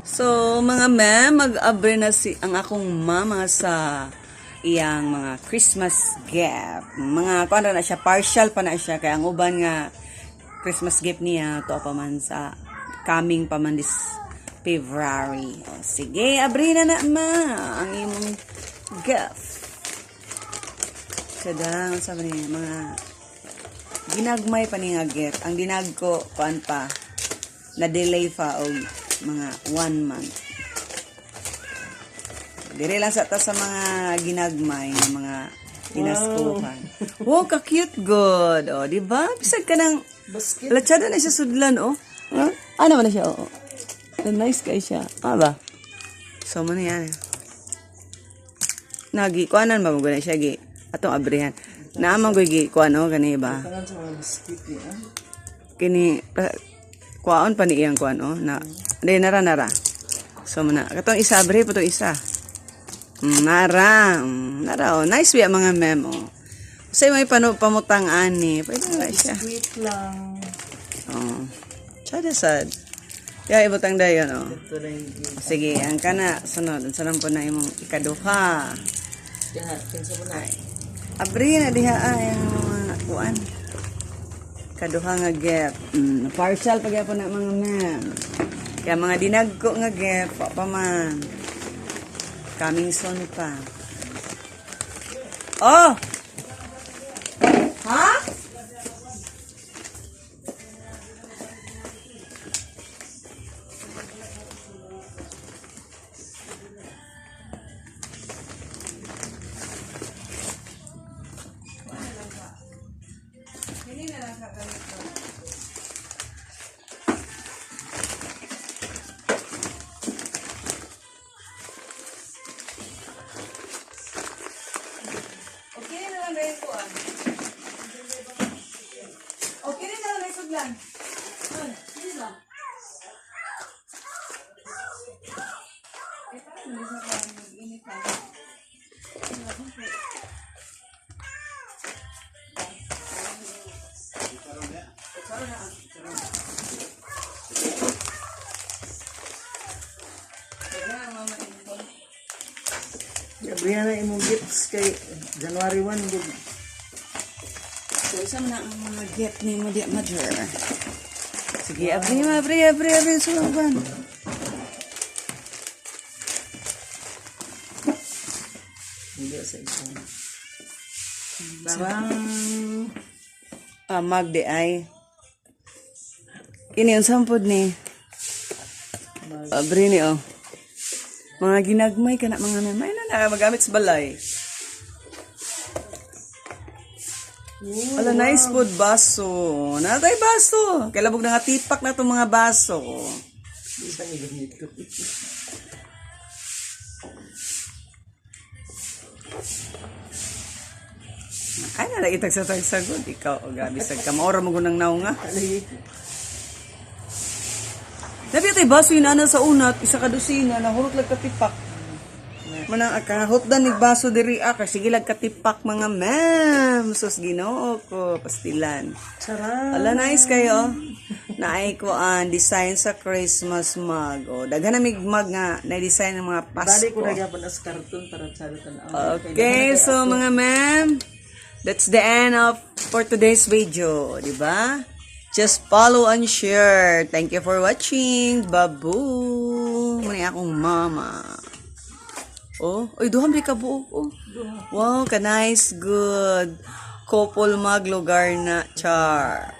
So, mga ma'am, mag-abre na ang akong mama sa iyang mga Christmas gift. Mga, kung ano na siya, partial pa na siya. Kaya ang uban nga, Christmas gift niya, to pa man sa coming pa man this February. O, sige, abre na na, ma, ang imong gift. Kada, sabi niya, mga ginagmay pa niya gift. Ang dinag ko, kuan pa, na-delay pa o mga 1 month. Dire lang sa ta sa mga ginagmay ng mga ginastuhan. Wow, ka-cute good. O, di ba? Bisag ka ng latsada na siya sudlan, o. Huh? Ano ba na siya, o. Nice kay siya. Ah, ba? So, mo na yan. Nagi, kuanan ba mo gana siya, gi? Atong abrihan. Naamang ko, gi, kuano, gani ba? Kini, kuaon pa ni iyang kuano, na, hindi, nara. So, muna, katong isa, abri po to isa. Nara, oh. Nice we mga memo. Kasi may pamutang ani. Pwede na siya. Sweet lang. Oh. Sada sad. Kaya ibutang dayon, oh. Sige, ang kana, sunod. Sunod po na imong ikaduha. Kinsa mo na. Abri na diha ay mga kuan. Kaduha nga gift. Partial pag po na mga ma'am. Kaya mga dinagko nga gift, pa man. Coming soon pa. Oh! Ha? Hindi na lang kakalito. Okay na lang dahil ko ah. Okay na lang dahil suglan. Hindi ba? Parang hindi sa parang mag-init lang. Gabriya na imong gifts kay January 1 gid. So, isa na ang mga gift ni Madia Mother. Sige, abri, sulaban. Hindi sa isa. Parang magde ay. Kini ang sampod ni. Abri ni, oh. Mga ginagmay ka na mga nanay na magamit sa balay. Ala, nice food, baso. Natay baso. Kailabog na nga tipak na itong mga baso. Isa ni ganito. Ay, nalagitag sa tagsagod. Ikaw, gabi sa kamaora mo gunang naw nga. Nabi ito'y baso yun ana sa unat, isa ka dosina, nahurot lang katipak. Manang akahot na ni baso diri ka, sige lang katipak mga ma'am. Sus, ginoo ko, pastilan. Sarap. Ala, nice kayo. Naay ko ang design sa Christmas mug. O, daghan na mug nga, na-design ng mga Pasko. Bali ko na gyapon as cartoon para sa tan. Okay, so mga ma'am, that's the end of for today's video, di ba? Just follow and share. Thank you for watching. Babu. Muna akong mama. Oh, oy duha ka buo. Oh. Wow, ka nice, good. Couple mag lugar na char.